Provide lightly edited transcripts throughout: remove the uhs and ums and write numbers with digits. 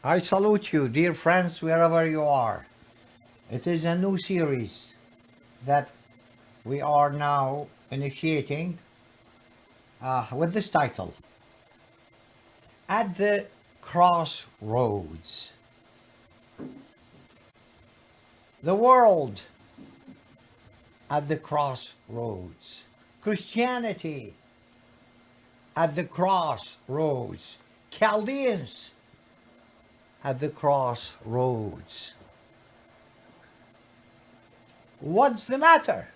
I salute you, dear friends, wherever you are. It is a new series that we are now initiating with this title, At the Crossroads. The world at the crossroads. Christianity at the crossroads. Chaldeans at the crossroads. What's the matter?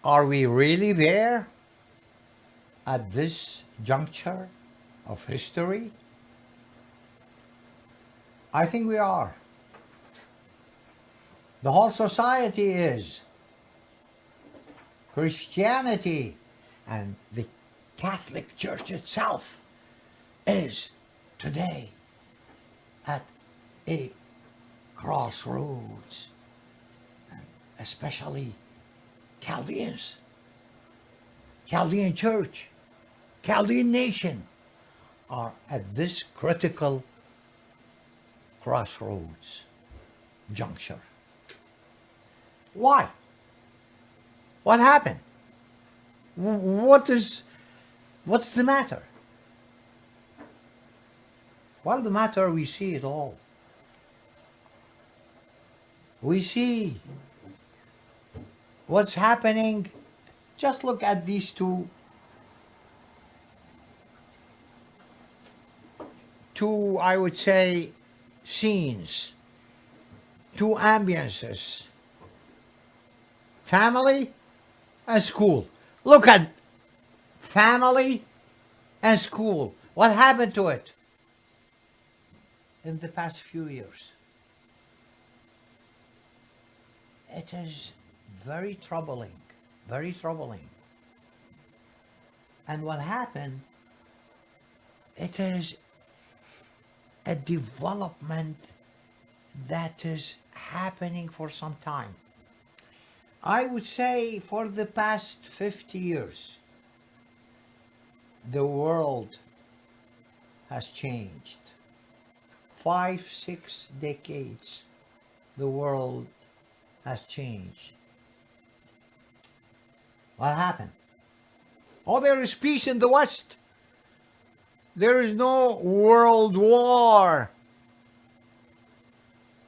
Are we really there at this juncture of history? I think we are. The whole society is. Christianity and the Catholic Church itself is today at a crossroads, and especially Chaldeans, Chaldean Church, Chaldean nation are at this critical crossroads juncture. Why? What happened? What's the matter? Well, the matter, we see it all. We see what's happening. Just look at these two, I would say, scenes, two ambiances. Family and school. Look at family and school. What happened to it in the past few years? It is very troubling, very troubling. And what happened, it is a development that is happening for some time. I would say for the past 50 years, the world has changed. 5, 6 decades, the world has changed. What happened? Oh, there is peace in the West. There is no world war.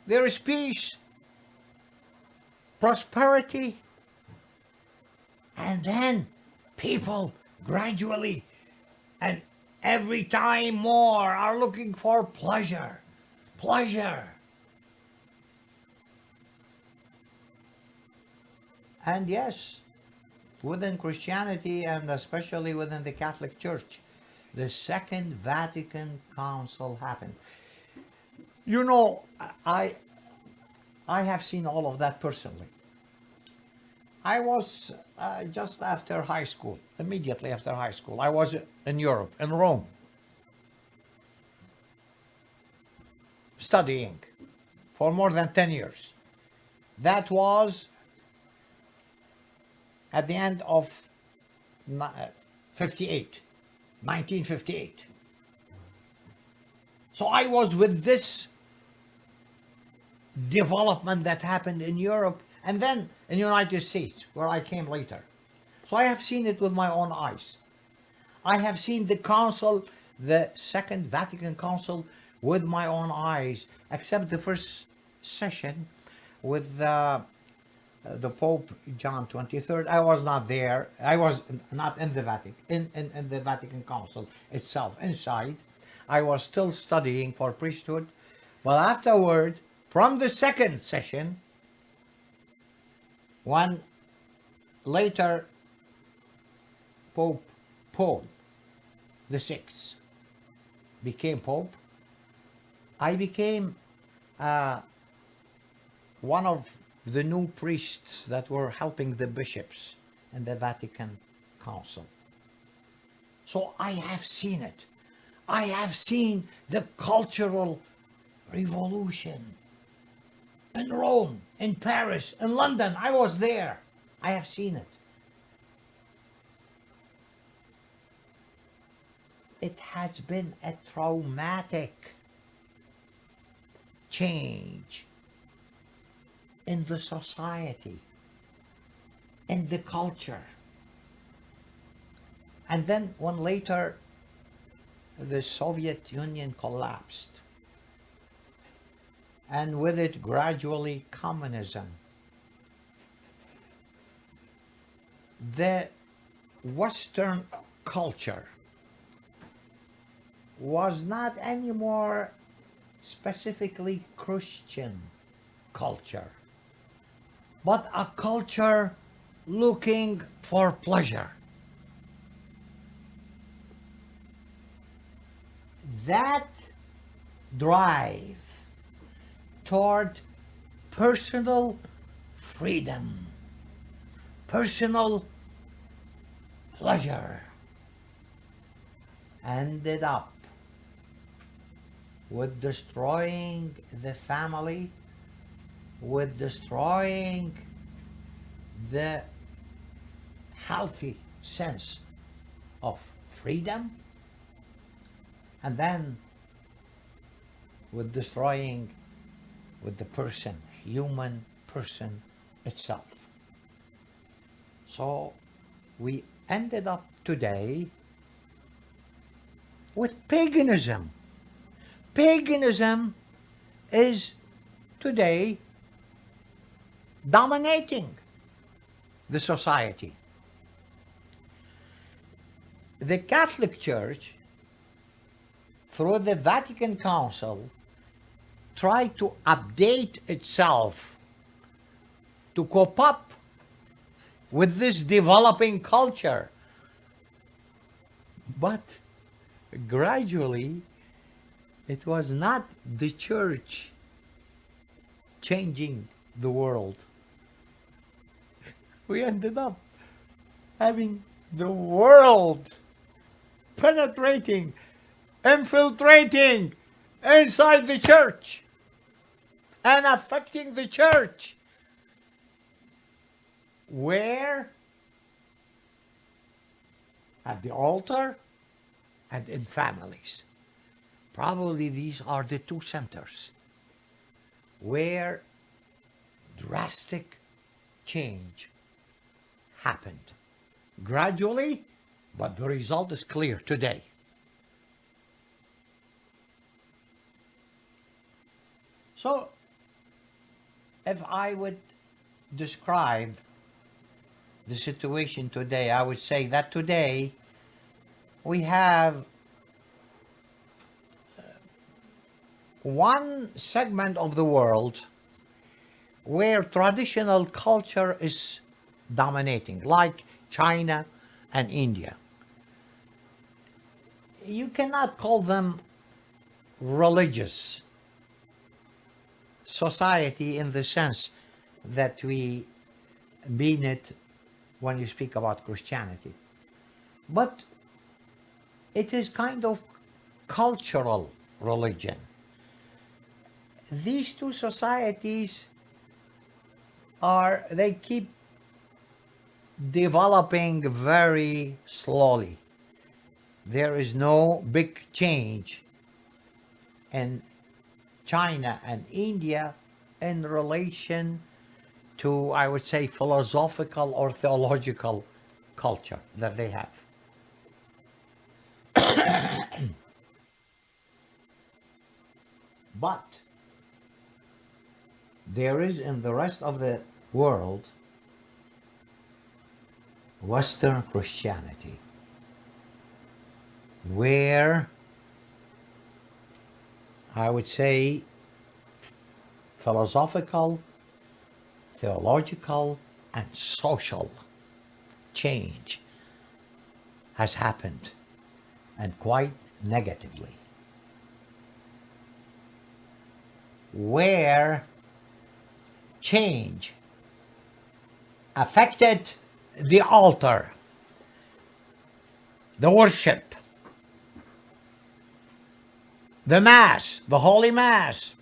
There is peace, prosperity, and then people gradually and every time more are looking for pleasure. And yes, within Christianity and especially within the Catholic Church, the Second Vatican Council happened. You know, I have seen all of that personally. I was just after high school, immediately after high school, I was in Europe, in Rome, studying for more than 10 years. That was at the end of 1958. So I was with this development that happened in Europe and then in the United States, where I came later. So I have seen it with my own eyes. I have seen the council, the Second Vatican Council, with my own eyes, except the first session with the Pope John 23rd. I was not there. I was not in the Vatican, in the Vatican Council itself, inside. I was still studying for priesthood. But afterward, from the second session, when later Pope Paul VI became Pope, I became one of the new priests that were helping the bishops in the Vatican Council. So I have seen it. I have seen the cultural revolution in Rome, in Paris, in London. I was there. I have seen it. it has been a traumatic change in the society, in the culture. And then when later the Soviet Union collapsed, and with it gradually communism, the Western culture was not anymore specifically Christian culture, but a culture looking for pleasure. That drive toward personal freedom, personal pleasure, ended up with destroying the family, with destroying the healthy sense of freedom, and then with destroying with the person, human person itself. So we ended up today with paganism. Paganism is today dominating the society. The Catholic Church, through the Vatican Council, tried to update itself to cope up with this developing culture. But gradually, it was not the church changing the world. We ended up having the world penetrating, infiltrating inside the church and affecting the church. Where? At the altar and in families. Probably these are the two centers where drastic change happened. Gradually, but the result is clear today. So, if I would describe the situation today, I would say that today we have one segment of the world where traditional culture is dominating, like China and India. You cannot call them religious society in the sense that we mean it when you speak about Christianity. But it is kind of cultural religion. These two societies they keep developing very slowly. There is no big change in China and India in relation to, I would say, philosophical or theological culture that they have. But there is in the rest of the world Western Christianity, where I would say philosophical, theological, and social change has happened, and quite negatively. Where change affected the altar, the worship, the Mass, the Holy Mass.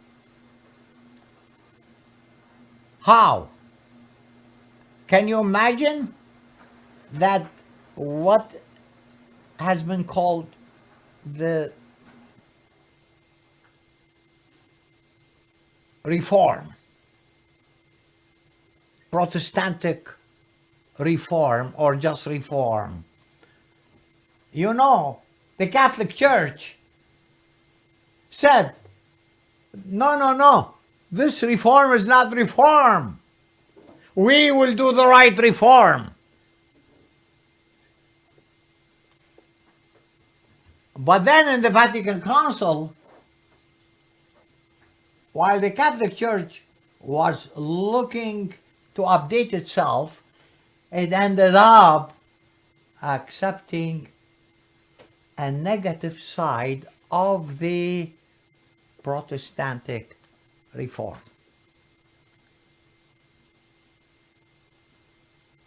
How? Can you imagine that what has been called the reform, Protestantic reform, or just reform. You know, the Catholic Church said, no, no, no, this reform is not reform. We will do the right reform. But then in the Vatican Council, while the Catholic Church was looking to update itself, it ended up accepting a negative side of the Protestantic reform.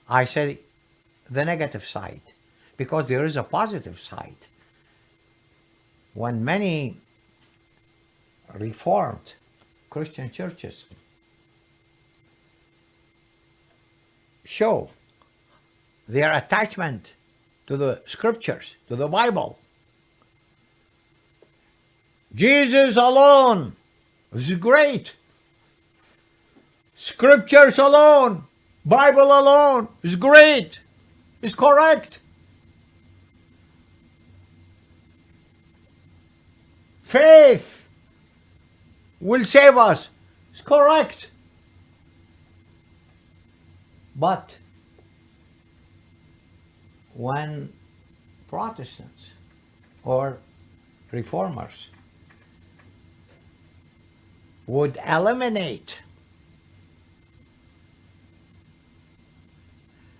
I say the negative side because there is a positive side. When many Reformed Christian churches show their attachment to the scriptures, to the Bible, Jesus alone is great. Scriptures alone, Bible alone is great, is correct. Faith will save us, is correct. But when Protestants or Reformers would eliminate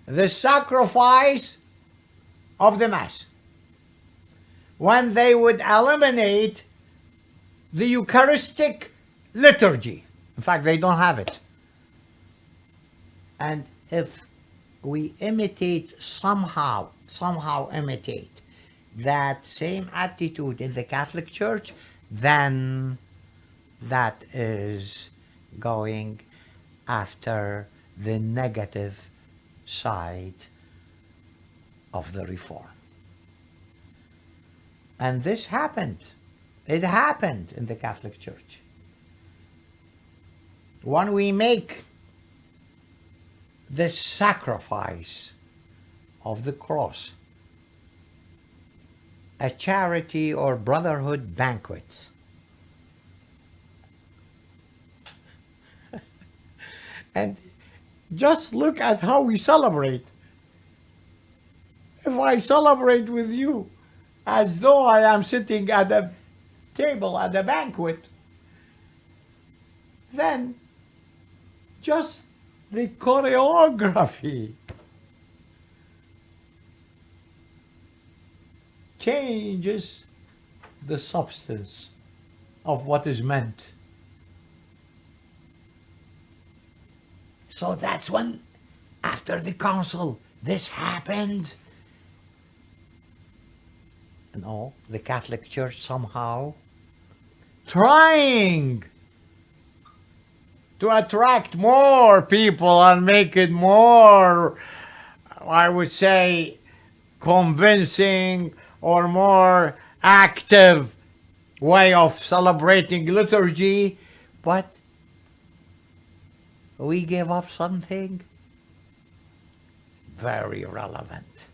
the sacrifice of the Mass, when they would eliminate the Eucharistic liturgy, in fact, they don't have it. And if we imitate somehow imitate that same attitude in the Catholic Church, then that is going after the negative side of the reform. And this happened. It happened in the Catholic Church. When we make the sacrifice of the cross a charity or brotherhood banquet, and just look at how we celebrate. If I celebrate with you as though I am sitting at a table at a banquet, then just the choreography changes the substance of what is meant. So that's when, after the council, this happened. No, the Catholic Church somehow trying to attract more people and make it more, I would say, convincing or more active way of celebrating liturgy, but we gave up something very relevant.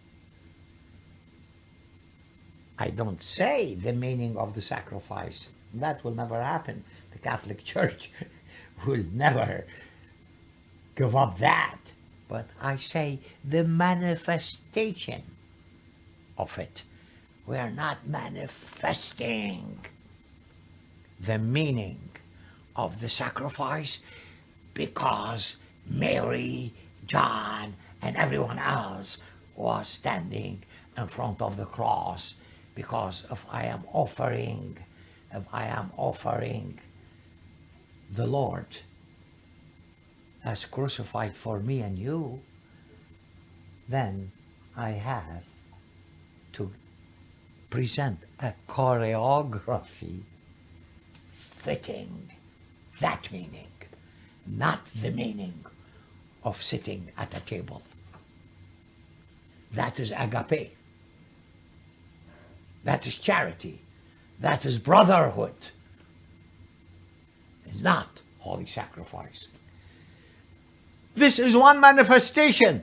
I don't say the meaning of the sacrifice. That will never happen. The Catholic Church will never give up that. But I say the manifestation of it. We are not manifesting the meaning of the sacrifice because Mary, John, and everyone else was standing in front of the cross. Because if I am offering the Lord as crucified for me and you, then I have to present a choreography fitting that meaning, not the meaning of sitting at a table. That is agape. That is charity. That is brotherhood. It's not holy sacrifice. This is one manifestation.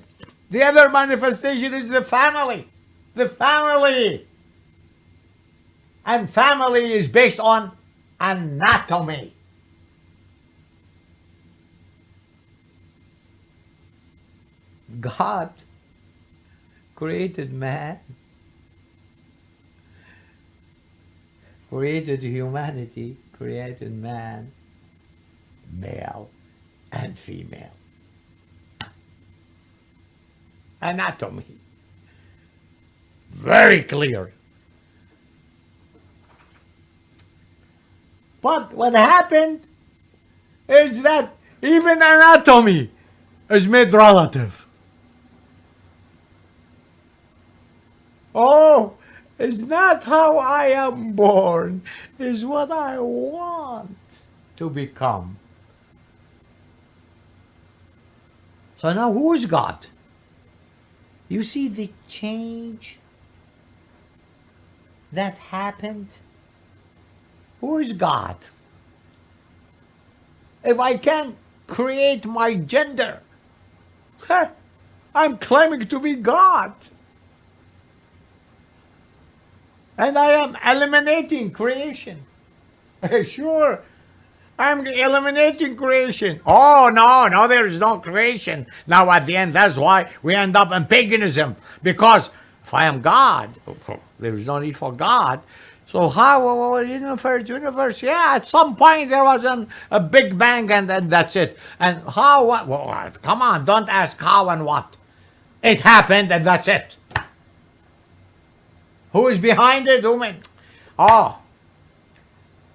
The other manifestation is the family. The family. And family is based on anatomy. God created man, created humanity, created man, male and female. Anatomy. Very clear. But what happened is that even anatomy is made relative. Oh, it's not how I am born, it's what I want to become. So now who is God? You see the change that happened? Who is God? If I can create my gender, I'm claiming to be God. And I am eliminating creation. Sure, I'm eliminating creation. Oh, no, there is no creation. Now at the end, that's why we end up in paganism. Because if I am God, there is no need for God. So how, universe, yeah, at some point there was a big bang and then that's it. And how, what, well, come on, don't ask how and what. It happened and that's it. Who is behind it? Who made? Oh,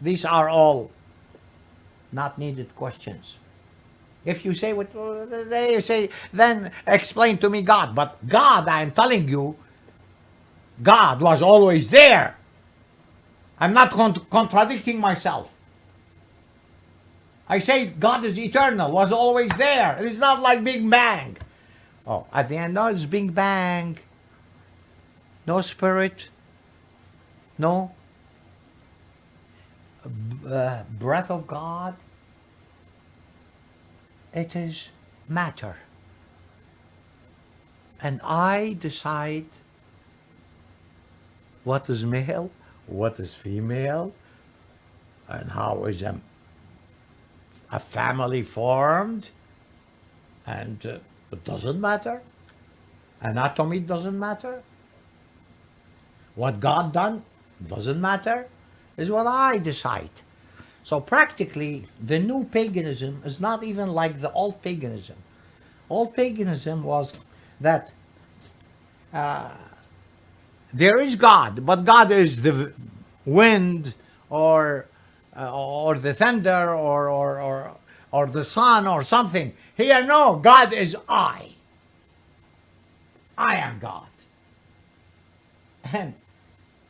these are all not needed questions. If you say what they say, then explain to me God. But God, I am telling you, God was always there. I'm not contradicting myself. I say God is eternal, was always there. It is not like Big Bang. Oh, at the end, no, it's Big Bang. No spirit, no breath of God. It is matter. And I decide what is male, what is female, and how is a family formed. And it doesn't matter. Anatomy doesn't matter. What God done doesn't matter. Is what I decide. So practically, the new paganism is not even like the old paganism. Old paganism was that there is God, but God is the wind or the thunder or the sun or something. Here, no, God is I. I am God. And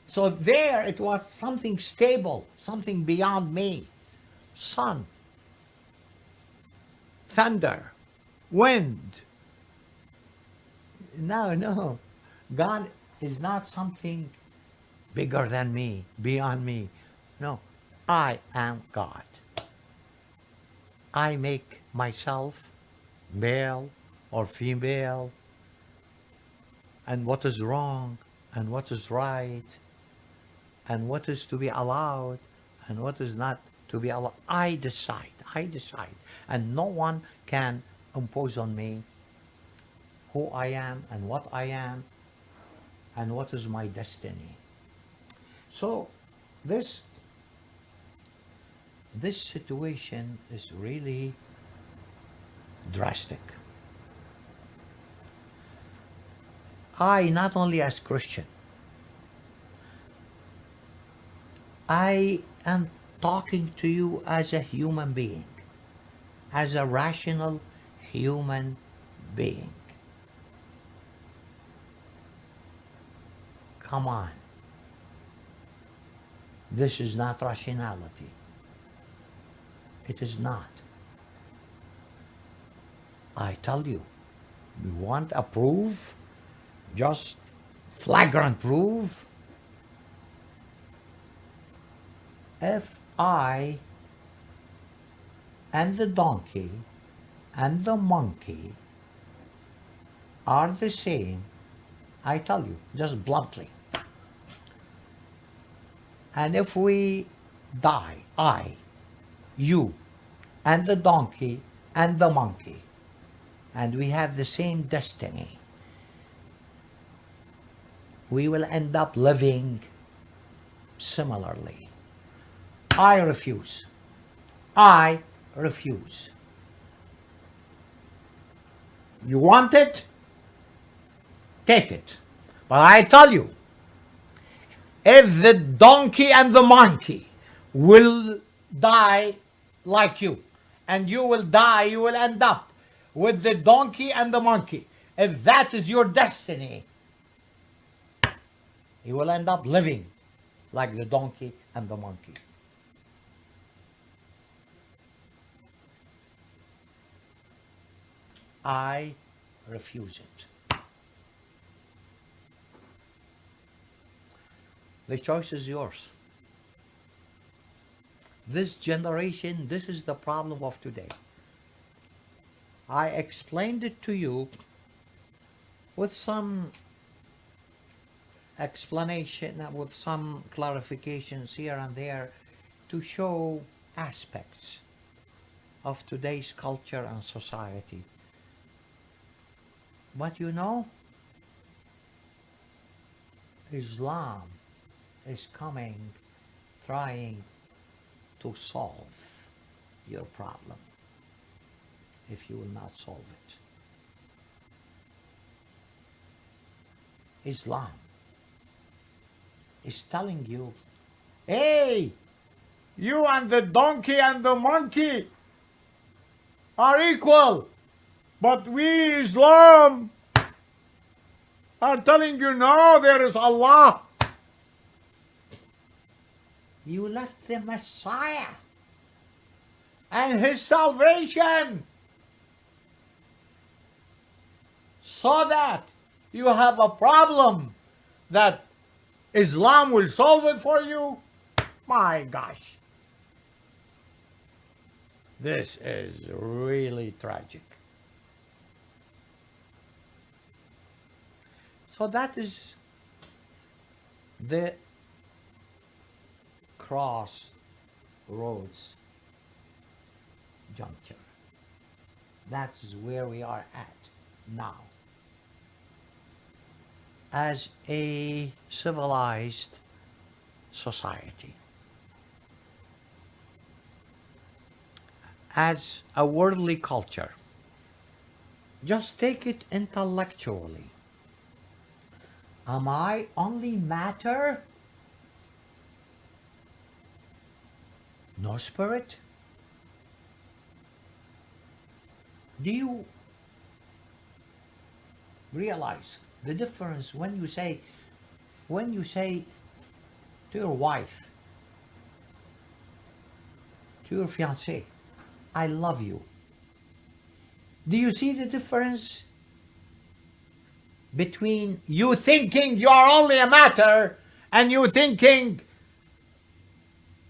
so there it was something stable, something beyond me. Sun, thunder, wind. No. God is not something bigger than me, beyond me. No, I am God. I make myself male or female, and what is wrong and what is right and what is to be allowed and what is not to be allowed. I decide. And no one can impose on me who I am and what I am and what is my destiny. So this situation is really drastic. I, not only as Christian, I am talking to you as a human being, as a rational human being. Come on. This is not rationality. It is not. I tell you, you want a proof, just flagrant proof, If I and the donkey and the monkey are the same, I tell you, just bluntly, and if we die, I, you, and the donkey and the monkey, and we have the same destiny, we will end up living similarly. I refuse. I refuse. You want it? Take it. But I tell you, if the donkey and the monkey will die like you, and you will die, you will end up with the donkey and the monkey. If that is your destiny, you will end up living like the donkey and the monkey. I refuse it. The choice is yours. This generation, this is the problem of today. I explained it to you with some explanation, with some clarifications here and there to show aspects of today's culture and society. But you know, Islam is coming, trying to solve your problem if you will not solve it. Islam is telling you, hey, you and the donkey and the monkey are equal, but we Islam are telling you, no, there is Allah. You left the Messiah and his salvation so that you have a problem that Islam will solve it for you. My gosh, this is really tragic. So that is the crossroads juncture. That is where we are at now. As a civilized society, as a worldly culture, just take it intellectually. Am I only matter? No spirit? Do you realize the difference when you say to your wife, to your fiancé, I love you? Do you see the difference between you thinking you are only a matter and you thinking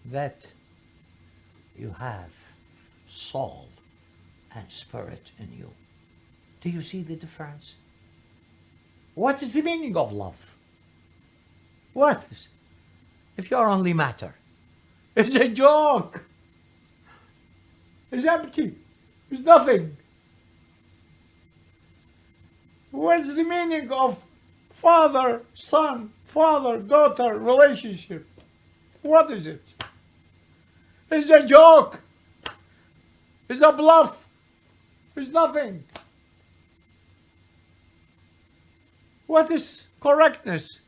that you have soul and spirit in you? Do you see the difference? What is the meaning of love? What is, if you are only matter? It's a joke. It's empty. It's nothing. What's the meaning of father-son, father-daughter relationship? What is it? It's a joke. It's a bluff. It's nothing. What is correctness?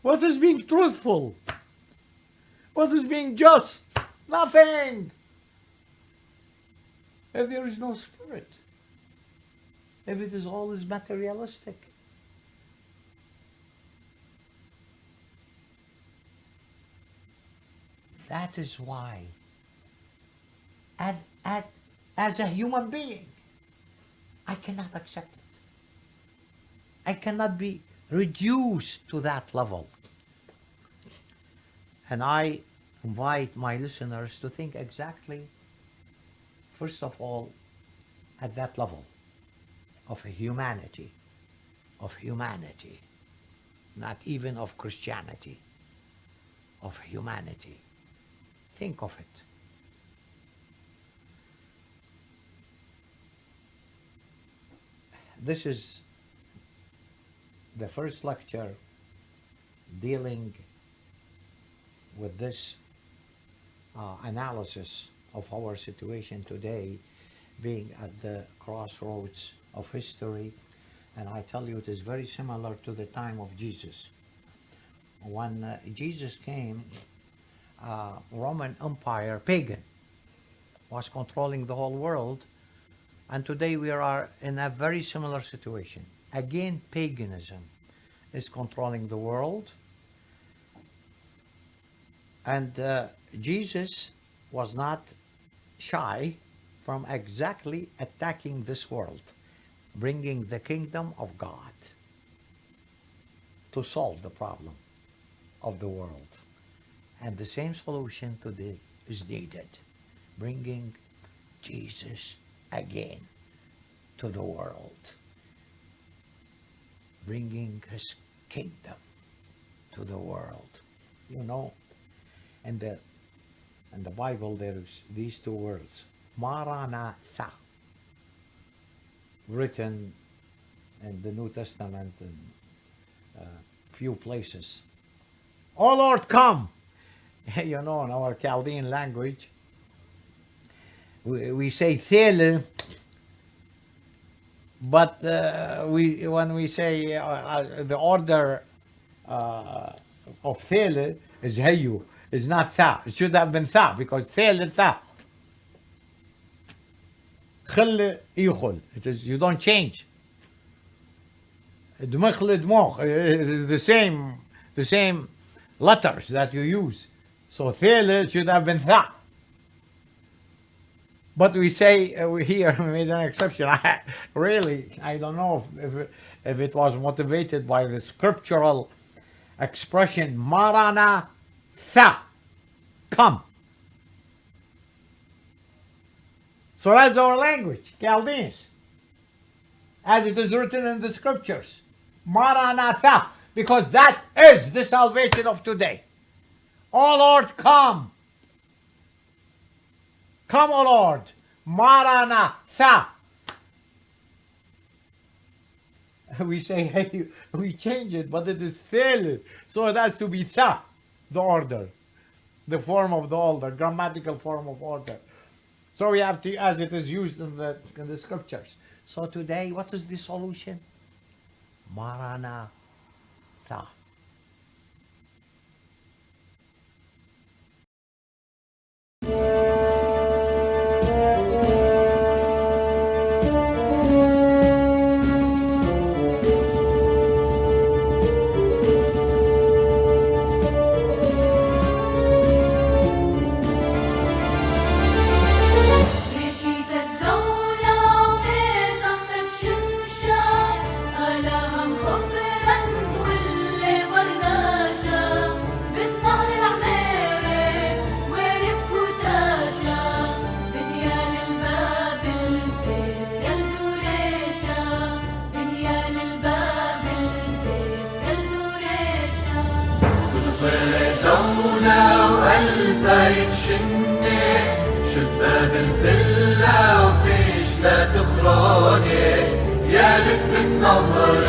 What is being truthful? What is being just? Nothing. If there is no spirit, if it is always materialistic. That is why, as a human being, I cannot accept it. I cannot be reduced to that level. And I invite my listeners to think exactly, first of all, at that level of humanity, not even of Christianity, of humanity. Think of it. This is the first lecture dealing with this analysis of our situation today, being at the crossroads of history. And I tell you, it is very similar to the time of Jesus. When Jesus came, Roman Empire, pagan, was controlling the whole world. And today we are in a very similar situation. Again, paganism is controlling the world. And Jesus was not shy from exactly attacking this world, bringing the kingdom of God to solve the problem of the world. And the same solution today is needed, bringing Jesus again to the world, bringing his kingdom to the world. You know, in the Bible there's these two words, Maranatha, written in the New Testament in few places. Oh Lord, come! You know, in our Chaldean language, we say Thele, but when we say the order of Thele is Heyu, is not Tha. It should have been Tha, because Thele Tha. Khille Yukhul. It is, you don't change. Dmukhle Dmokh. It is the same letters that you use. So Thele should have been Tha. But we say we here made an exception. I don't know if it was motivated by the scriptural expression Maranatha, come. So that's our language, Chaldeans, as it is written in the scriptures. Maranatha, because that is the salvation of today. Oh Lord, come. Come, O Lord. Maranatha. We say, hey, we change it, but it is Thele. So it has to be Tha, the order, the form of the order, grammatical form of order. So we have to, as it is used in the scriptures. So today, what is the solution? Maranatha. شباب البلة وبيشتا تخراني يا لك بتنظر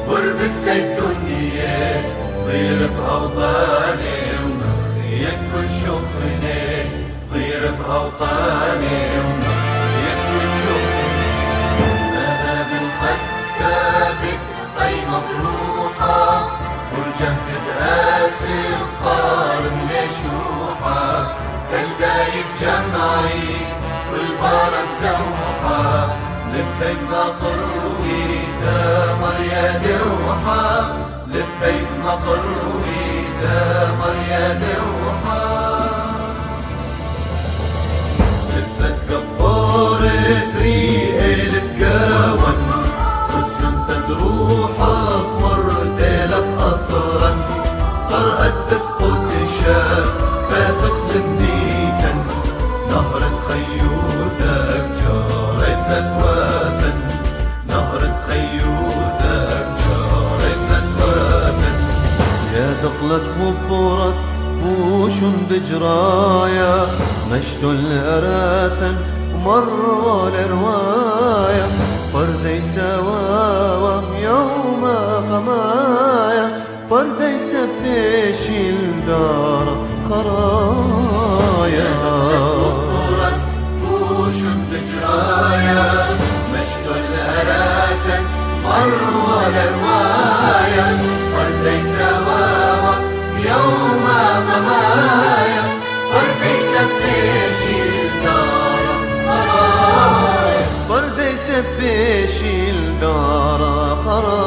بربس الدنيا طير بأوطاني ومخيك كل شخني طير بأوطاني ومخيك كل شخني باب الخدة قيمة بروحة برجه بتقاسي وطار مليشوحة كالجايب جمعي والبارة مزوحة لبيك مقروي دمر يا دوحة لبيك مقروي دمر يا دوحة لبت جبار سريق التجاون خصمت روحك مرت لك أثرا طرقت تفقد شا بجرايا مشت الأراثا ومر الرواية فردي سواوا يوم قمايا فردي سبتش الدار خرايا وش بجرايا مشت الأراثا مر الرواية فردي سواوا يوم قمايا فردي سبتش الدار خرايا فردي سبتش الدار خرايا